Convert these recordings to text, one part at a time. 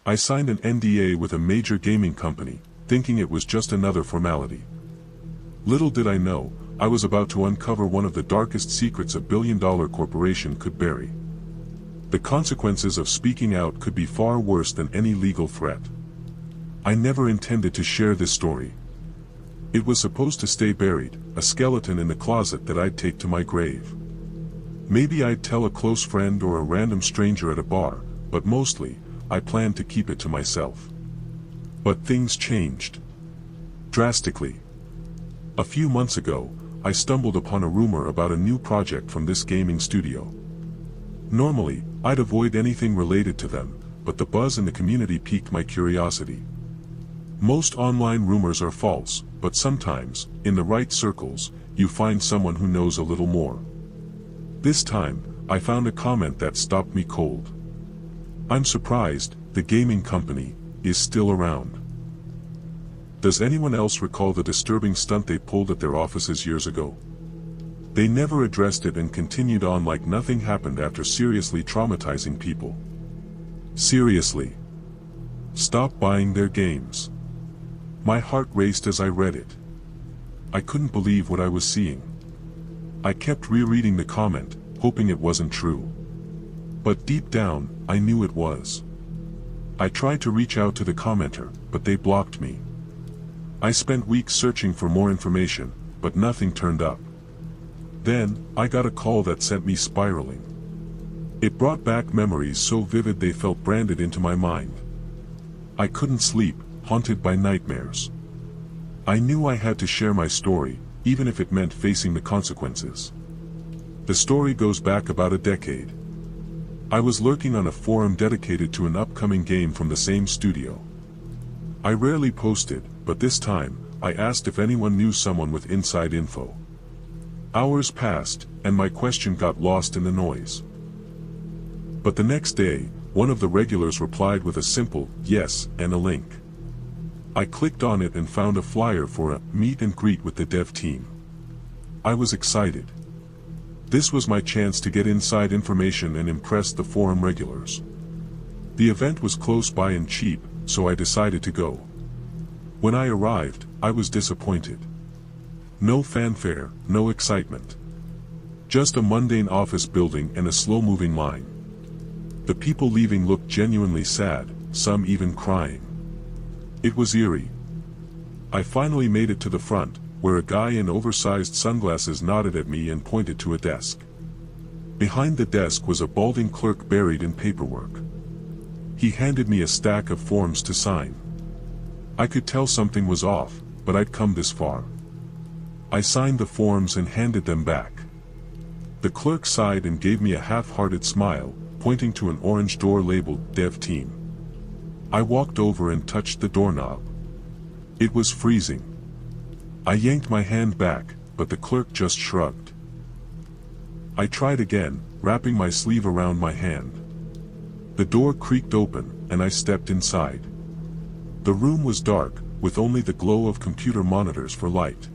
I signed an NDA with a major gaming company, thinking it was just another formality. Little did I know, I was about to uncover one of the darkest secrets a billion-dollar corporation could bury. The consequences of speaking out could be far worse than any legal threat. I never intended to share this story. It was supposed to stay buried, a skeleton in the closet that I'd take to my grave. Maybe I'd tell a close friend or a random stranger at a bar, but mostly, I planned to keep it to myself. But things changed. Drastically. A few months ago, I stumbled upon a rumor about a new project from this gaming studio. Normally, I'd avoid anything related to them, but the buzz in the community piqued my curiosity. Most online rumors are false, but sometimes, in the right circles, you find someone who knows a little more. This time, I found a comment that stopped me cold. I'm surprised, the gaming company is still around. Does anyone else recall the disturbing stunt they pulled at their offices years ago? They never addressed it and continued on like nothing happened after seriously traumatizing people. Seriously. Stop buying their games. My heart raced as I read it. I couldn't believe what I was seeing. I kept rereading the comment, hoping it wasn't true. But deep down, I knew it was. I tried to reach out to the commenter, but they blocked me. I spent weeks searching for more information, but nothing turned up. Then, I got a call that sent me spiraling. It brought back memories so vivid they felt branded into my mind. I couldn't sleep, haunted by nightmares. I knew I had to share my story, even if it meant facing the consequences. The story goes back about a decade. I was lurking on a forum dedicated to an upcoming game from the same studio. I rarely posted, but this time, I asked if anyone knew someone with inside info. Hours passed, and my question got lost in the noise. But the next day, one of the regulars replied with a simple yes and a link. I clicked on it and found a flyer for a meet and greet with the dev team. I was excited. This was my chance to get inside information and impress the forum regulars. The event was close by and cheap, so I decided to go. When I arrived, I was disappointed. No fanfare, no excitement. Just a mundane office building and a slow-moving line. The people leaving looked genuinely sad, some even crying. It was eerie. I finally made it to the front, where a guy in oversized sunglasses nodded at me and pointed to a desk. Behind the desk was a balding clerk buried in paperwork. He handed me a stack of forms to sign. I could tell something was off, but I'd come this far. I signed the forms and handed them back. The clerk sighed and gave me a half-hearted smile, pointing to an orange door labeled Dev Team. I walked over and touched the doorknob. It was freezing. I yanked my hand back, but the clerk just shrugged. I tried again, wrapping my sleeve around my hand. The door creaked open, and I stepped inside. The room was dark, with only the glow of computer monitors for light.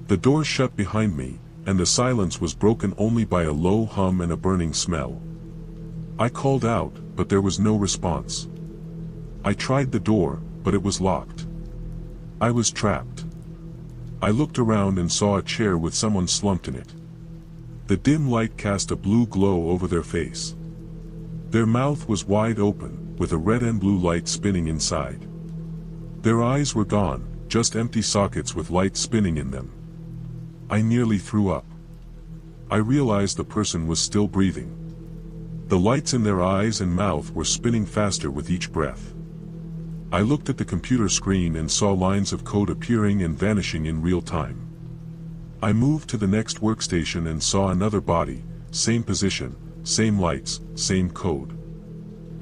The door shut behind me, and the silence was broken only by a low hum and a burning smell. I called out, but there was no response. I tried the door, but it was locked. I was trapped. I looked around and saw a chair with someone slumped in it. The dim light cast a blue glow over their face. Their mouth was wide open, with a red and blue light spinning inside. Their eyes were gone, just empty sockets with light spinning in them. I nearly threw up. I realized the person was still breathing. The lights in their eyes and mouth were spinning faster with each breath. I looked at the computer screen and saw lines of code appearing and vanishing in real time. I moved to the next workstation and saw another body, same position, same lights, same code.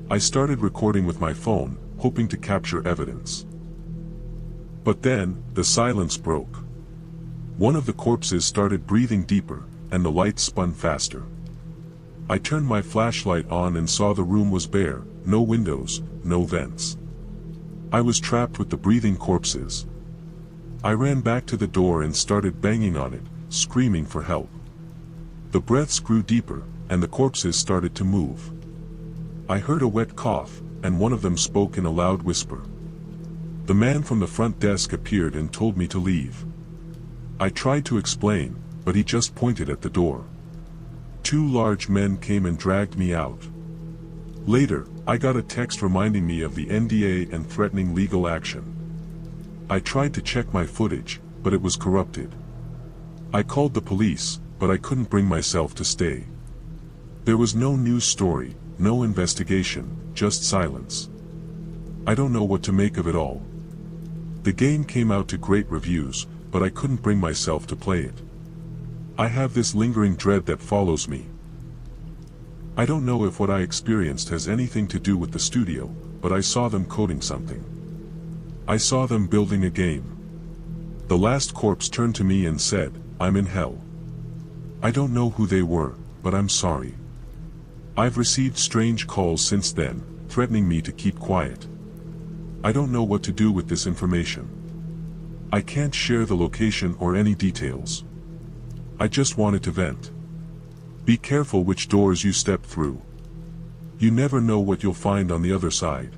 I started recording with my phone, hoping to capture evidence. But then, the silence broke. One of the corpses started breathing deeper, and the lights spun faster. I turned my flashlight on and saw the room was bare, no windows, no vents. I was trapped with the breathing corpses. I ran back to the door and started banging on it, screaming for help. The breaths grew deeper, and the corpses started to move. I heard a wet cough, and one of them spoke in a loud whisper. The man from the front desk appeared and told me to leave. I tried to explain, but he just pointed at the door. Two large men came and dragged me out. Later, I got a text reminding me of the NDA and threatening legal action. I tried to check my footage, but it was corrupted. I called the police, but I couldn't bring myself to stay. There was no news story, no investigation, just silence. I don't know what to make of it all. The game came out to great reviews, but I couldn't bring myself to play it. I have this lingering dread that follows me. I don't know if what I experienced has anything to do with the studio, but I saw them coding something. I saw them building a game. The last corpse turned to me and said, "I'm in hell." I don't know who they were, but I'm sorry. I've received strange calls since then, threatening me to keep quiet. I don't know what to do with this information. I can't share the location or any details. I just wanted to vent. Be careful which doors you step through. You never know what you'll find on the other side.